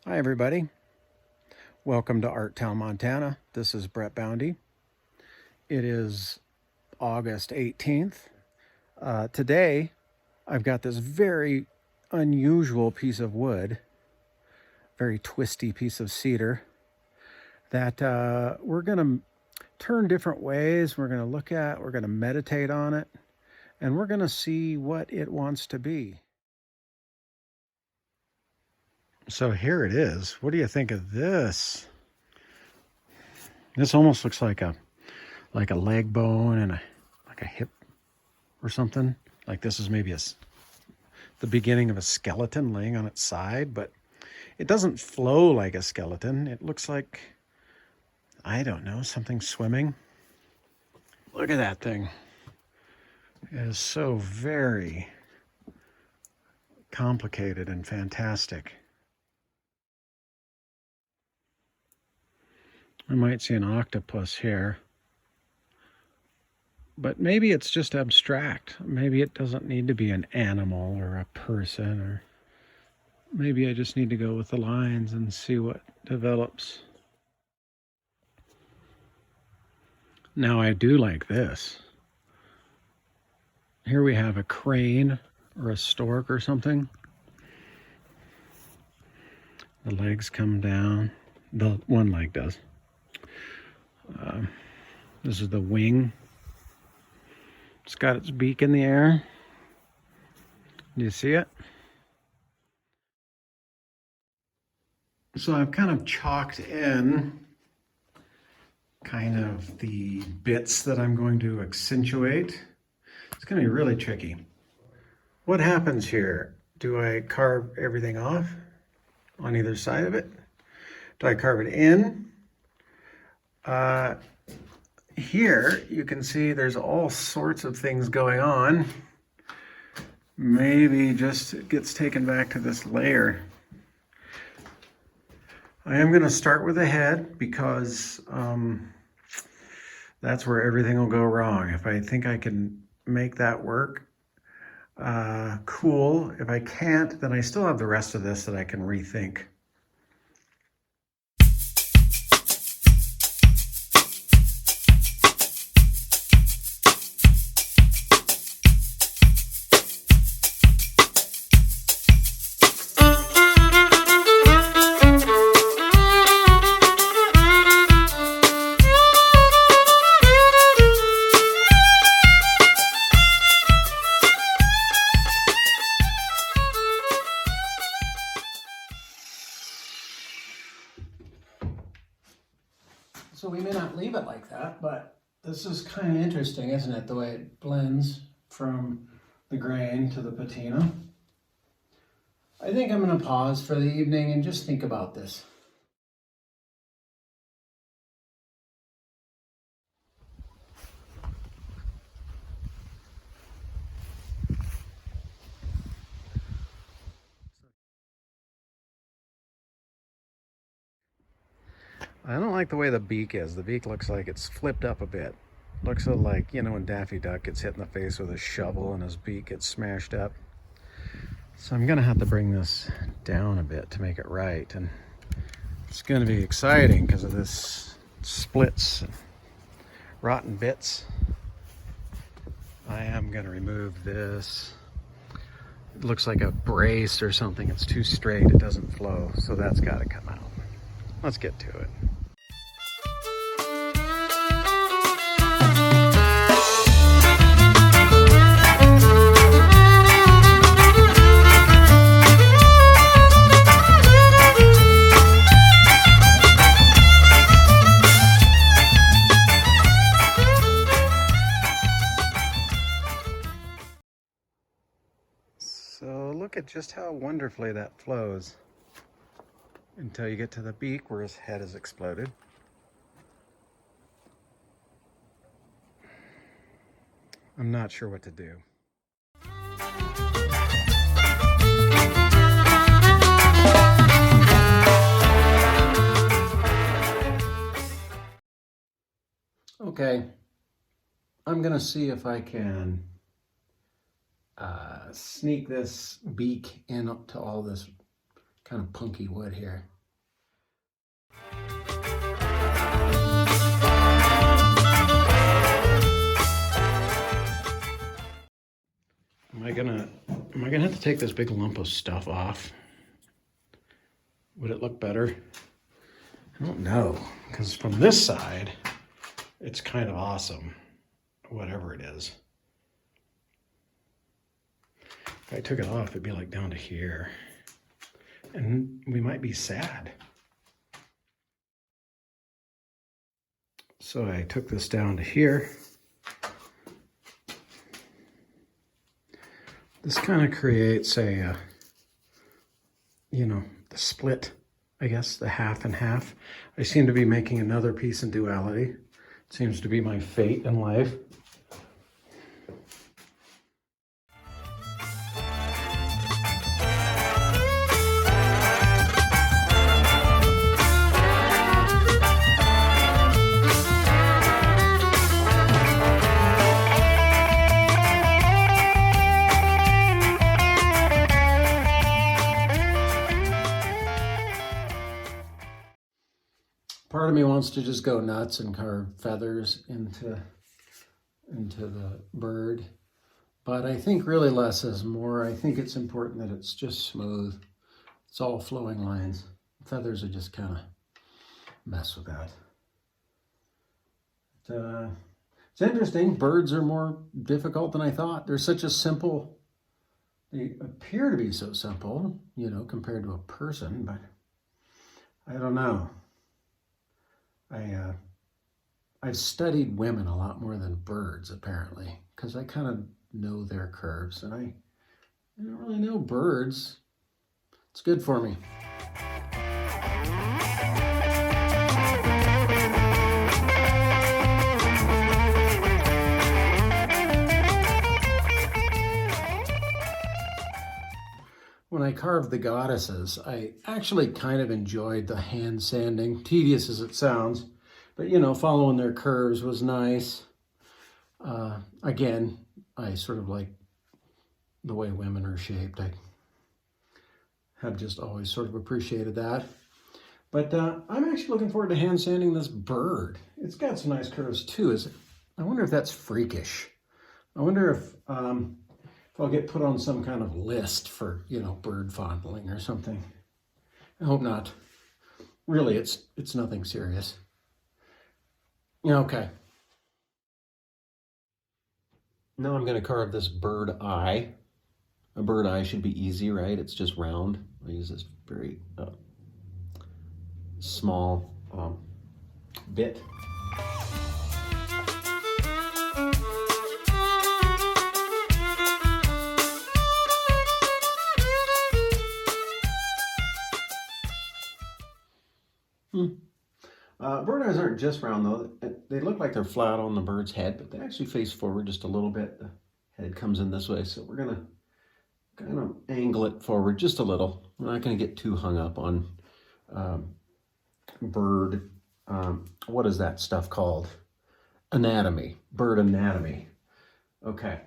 Hi everybody, welcome to Art Town, Montana. This is Brett Boundy. It is August 18th. Today I've got this very unusual piece of wood, very twisty piece of cedar that we're going to turn different ways. We're going to look at, we're going to meditate on it, and we're going to see what it wants to be. So here it is. What do you think of this? This almost looks like a leg bone and like a hip or something. Like this is maybe the beginning of a skeleton laying on its side, but it doesn't flow like a skeleton. It looks like, I don't know, something swimming. Look at that thing. It is so very complicated and fantastic. I might see an octopus here, but maybe it's just abstract. Maybe it doesn't need to be an animal or a person, or maybe I just need to go with the lines and see what develops. Now I do like this. Here we have a crane or a stork or something. The legs come down. The one leg does. This is the wing. It's got its beak in the air. Do you see it? So I've kind of chalked in kind of the bits that I'm going to accentuate. It's going to be really tricky. What happens here? Do I carve everything off on either side of it? Do I carve it in? Here you can see there's all sorts of things going on. Maybe just it gets taken back to this layer. I am going to start with the head because that's where everything will go wrong. If I think I can make that work, cool. If I can't, then I still have the rest of this that I can rethink. So we may not leave it like that, but this is kind of interesting, isn't it? The way it blends from the grain to the patina. I think I'm going to pause for the evening and just think about this. I don't like the way the beak is. The beak looks like it's flipped up a bit. Looks like, you know, when Daffy Duck gets hit in the face with a shovel and his beak gets smashed up. So I'm gonna have to bring this down a bit to make it right. And it's gonna be exciting because of this splits and rotten bits. I am gonna remove this. It looks like a brace or something. It's too straight, it doesn't flow. So that's gotta come out. Let's get to it. So look at just how wonderfully that flows. until you get to the beak where his head is exploded. I'm not sure what to do. Okay, I'm gonna see if I can sneak this beak in up to all this kind of punky wood here. Am I gonna have to take this big lump of stuff off? Would it look better? I don't know, because from this side, it's kind of awesome, whatever it is. If I took it off, it'd be like down to here. And we might be sad. So I took this down to here. This kind of creates a, you know, the split, I guess, the half and half. I seem to be making another piece in duality. It seems to be my fate in life. Part of me wants to just go nuts and carve feathers into the bird, but I think really less is more. I think it's important that it's just smooth. It's all flowing lines. Feathers are just kind of mess with that. It's interesting. Birds are more difficult than I thought. They're such a simple, they appear to be so simple, you know, compared to a person, but I don't know. I've studied women a lot more than birds, apparently, because I kind of know their curves, and I don't really know birds. It's good for me. When I carved the goddesses, I actually kind of enjoyed the hand sanding, tedious as it sounds, but you know, following their curves was nice. Again, I sort of like the way women are shaped. I have just always sort of appreciated that. But I'm actually looking forward to hand sanding this bird. It's got some nice curves too. I wonder if that's freakish. I wonder if I'll get put on some kind of list for, you know, bird fondling or something. I hope not. Really, it's nothing serious. Yeah, okay. Now I'm going to carve this bird eye. A bird eye should be easy, right? It's just round. I use this very small bit. Bird eyes aren't just round though. They look like they're flat on the bird's head, but they actually face forward just a little bit. The head comes in this way, so we're gonna kind of angle it forward just a little. We're not gonna get too hung up on bird, what is that stuff called? Anatomy, bird anatomy. Okay.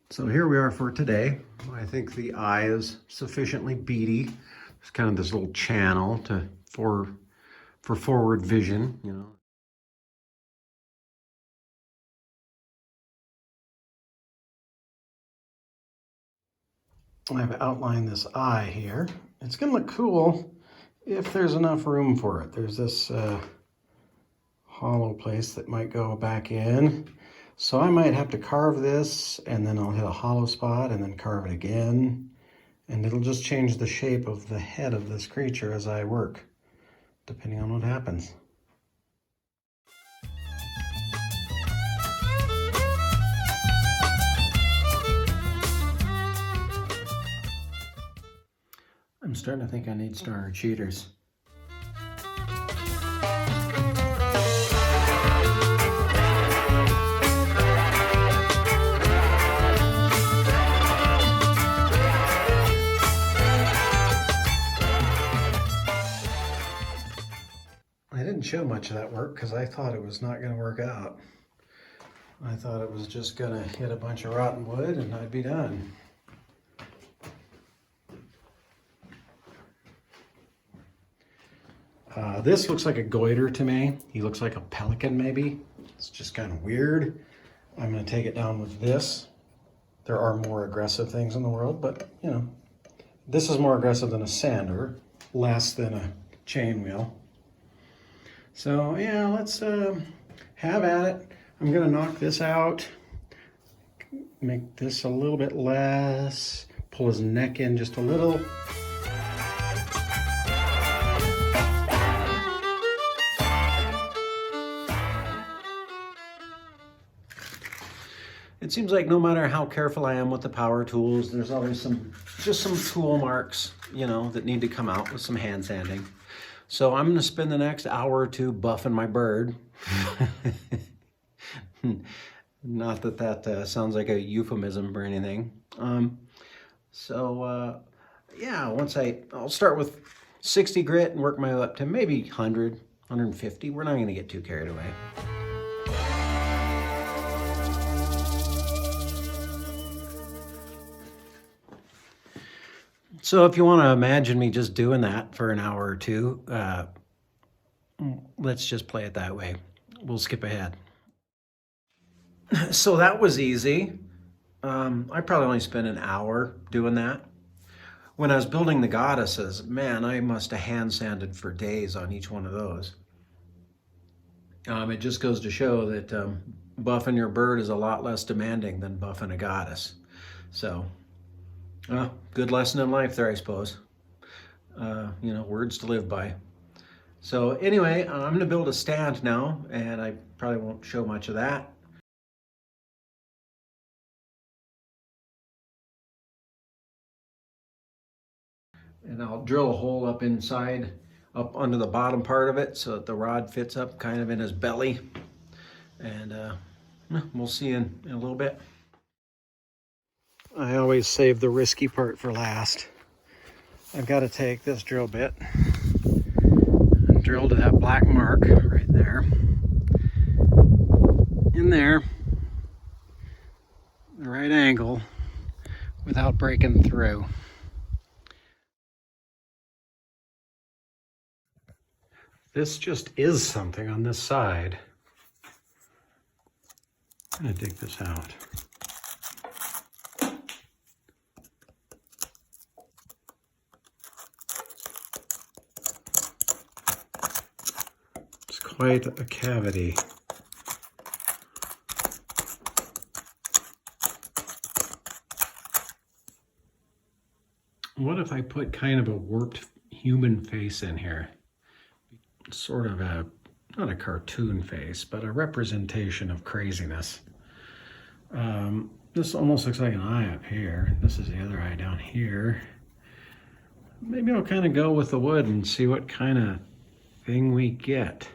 So here we are for today. I think the eye is sufficiently beady. It's kind of this little channel for forward vision, you know. I've outlined this eye here. It's gonna look cool if there's enough room for it. There's this hollow place that might go back in. So I might have to carve this, and then I'll hit a hollow spot and then carve it again. And it'll just change the shape of the head of this creature as I work, depending on what happens. I'm starting to think I need star cheaters. I didn't show much of that work because I thought it was not going to work out. I thought it was just going to hit a bunch of rotten wood and I'd be done. This looks like a goiter to me. He looks like a pelican maybe. It's just kind of weird. I'm going to take it down with this. There are more aggressive things in the world, but you know, this is more aggressive than a sander, less than a chain wheel. So yeah, let's have at it. I'm going to knock this out, make this a little bit less, pull his neck in just a little. It seems like no matter how careful I am with the power tools, there's always just some tool marks, you know, that need to come out with some hand sanding. So I'm going to spend the next hour or two buffing my bird. Not that that sounds like a euphemism or anything. Yeah, I'll start with 60 grit and work my way up to maybe 100, 150. We're not going to get too carried away. So if you want to imagine me just doing that for an hour or two, let's just play it that way. We'll skip ahead. So that was easy. I probably only spent an hour doing that. When I was building the goddesses, man, I must have hand sanded for days on each one of those. It just goes to show that buffing your bird is a lot less demanding than buffing a goddess. So, good lesson in life there, I suppose. You know, words to live by. So anyway, I'm going to build a stand now, and I probably won't show much of that. And I'll drill a hole up inside, up under the bottom part of it, so that the rod fits up kind of in his belly. And we'll see in a little bit. I always save the risky part for last. I've got to take this drill bit and drill to that black mark right there. In there, the right angle, without breaking through. This just is something on this side. I'm gonna dig this out. It's quite a cavity. What if I put kind of a warped human face in here? Sort of a, not a cartoon face, but a representation of craziness. This almost looks like an eye up here. This is the other eye down here. Maybe I'll kind of go with the wood and see what kind of thing we get.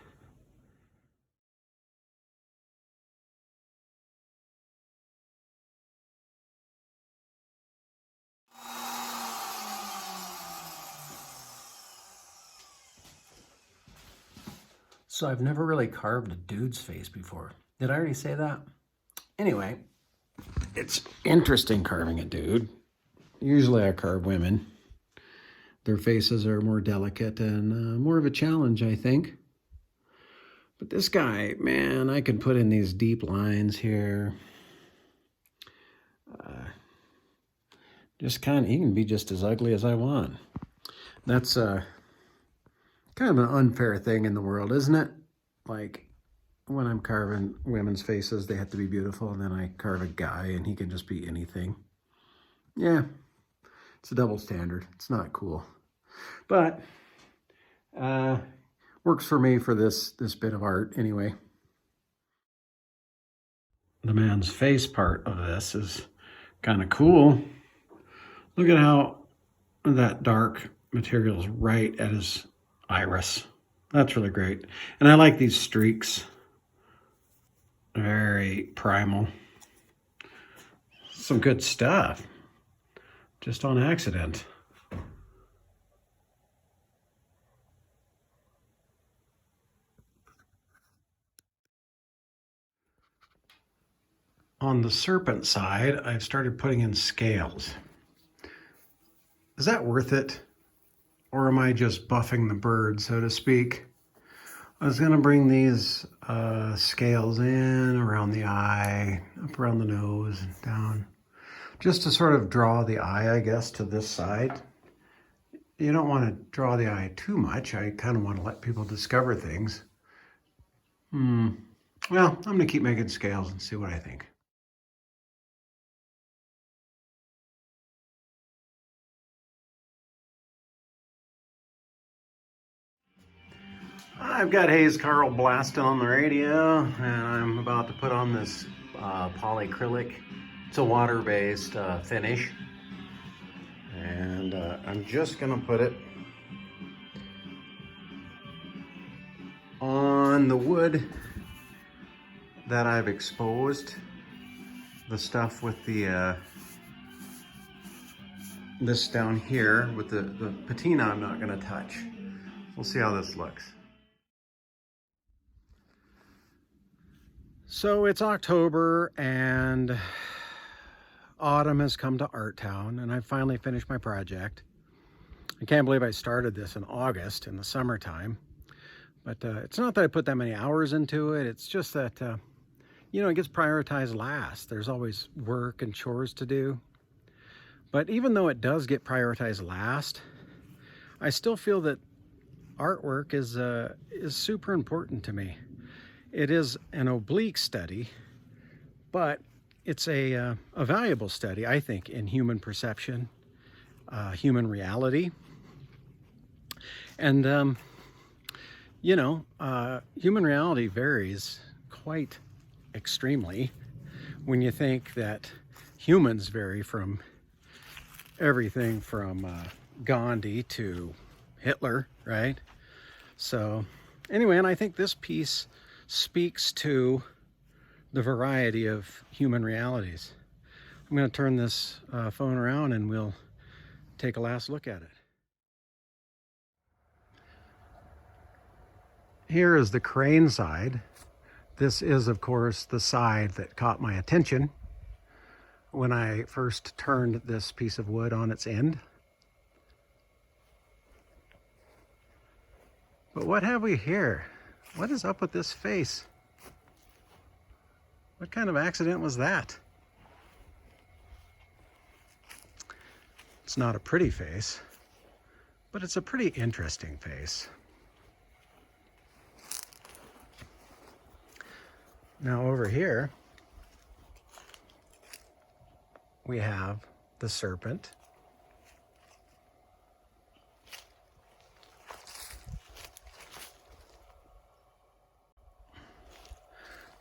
So I've never really carved a dude's face before. Did I already say that? Anyway, it's interesting carving a dude. Usually I carve women. Their faces are more delicate and more of a challenge, I think. But this guy, man, I can put in these deep lines here. Just kind of, he can be just as ugly as I want. That's kind of an unfair thing in the world, isn't it? Like, when I'm carving women's faces, they have to be beautiful, and then I carve a guy, and he can just be anything. Yeah, it's a double standard. It's not cool. But, works for me for this bit of art, anyway. The man's face part of this is kind of cool. Look at how that dark materials right at his iris. That's really great. And I like these streaks. Very primal. Some good stuff. Just on accident. On the serpent side, I've started putting in scales. Is that worth it? Or am I just buffing the bird, so to speak? I was gonna bring these scales in around the eye, up around the nose, and down, just to sort of draw the eye, I guess, to this side. You don't want to draw the eye too much. I kind of want to let people discover things. Well, I'm gonna keep making scales and see what I think. I've got Hayes Carl blasting on the radio, and I'm about to put on this polyacrylic. It's a water-based finish, and I'm just gonna put it on the wood that I've exposed. The stuff with the this down here with the patina I'm not gonna touch. We'll see how this looks. So it's October and autumn has come to Art Town, and I finally finished my project. I can't believe I started this in August in the summertime, but it's not that I put that many hours into it. It's just that, you know, it gets prioritized last. There's always work and chores to do. But even though it does get prioritized last, I still feel that artwork is super important to me. It is an oblique study, but it's a valuable study, I think, in human perception, human reality. And, you know, human reality varies quite extremely when you think that humans vary from everything from Gandhi to Hitler, right? So anyway, and I think this piece speaks to the variety of human realities. I'm going to turn this phone around and we'll take a last look at it. Here is the crane side. This is, of course, the side that caught my attention when I first turned this piece of wood on its end. But what have we here? What is up with this face? What kind of accident was that? It's not a pretty face, but it's a pretty interesting face. Now over here, we have the serpent.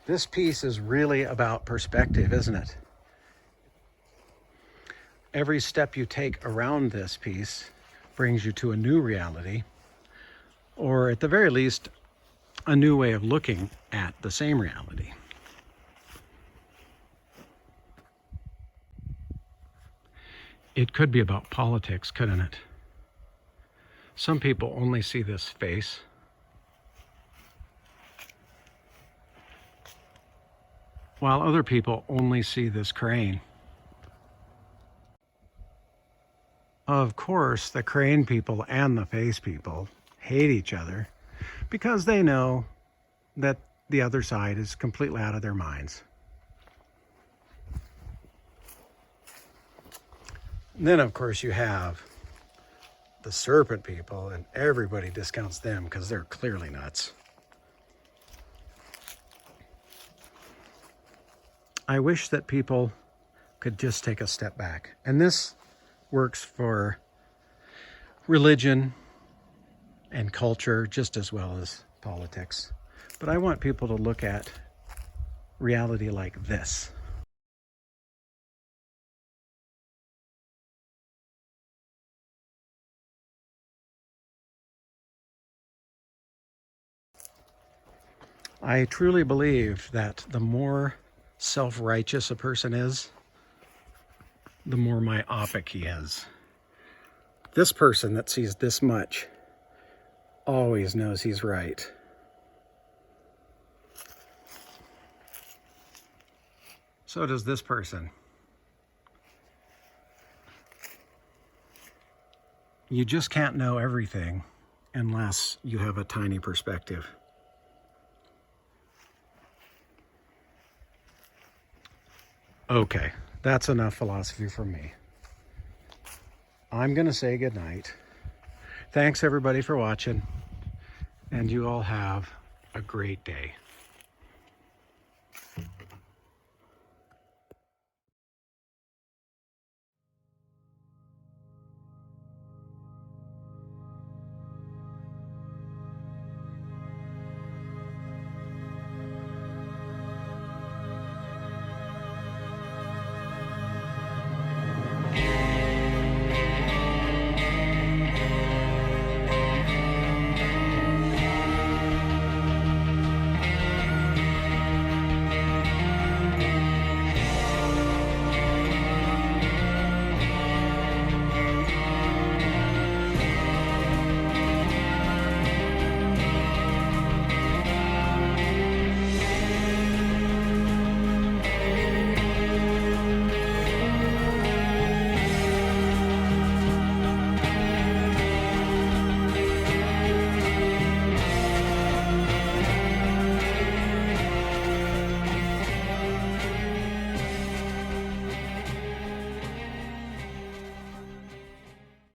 This piece is really about perspective, isn't it? Every step you take around this piece brings you to a new reality, or at the very least, a new way of looking at the same reality. It could be about politics, couldn't it? Some people only see this face. While other people only see this crane. Of course, the crane people and the face people hate each other because they know that the other side is completely out of their minds. And then, of course, you have the serpent people, and everybody discounts them because they're clearly nuts. I wish that people could just take a step back. And this works for religion and culture just as well as politics. But I want people to look at reality like this. I truly believe that the more self-righteous a person is, the more myopic he is. This person that sees this much always knows he's right. So does this person. You just can't know everything unless you have a tiny perspective. Okay, that's enough philosophy from me. I'm going to say goodnight. Thanks everybody for watching, and you all have a great day.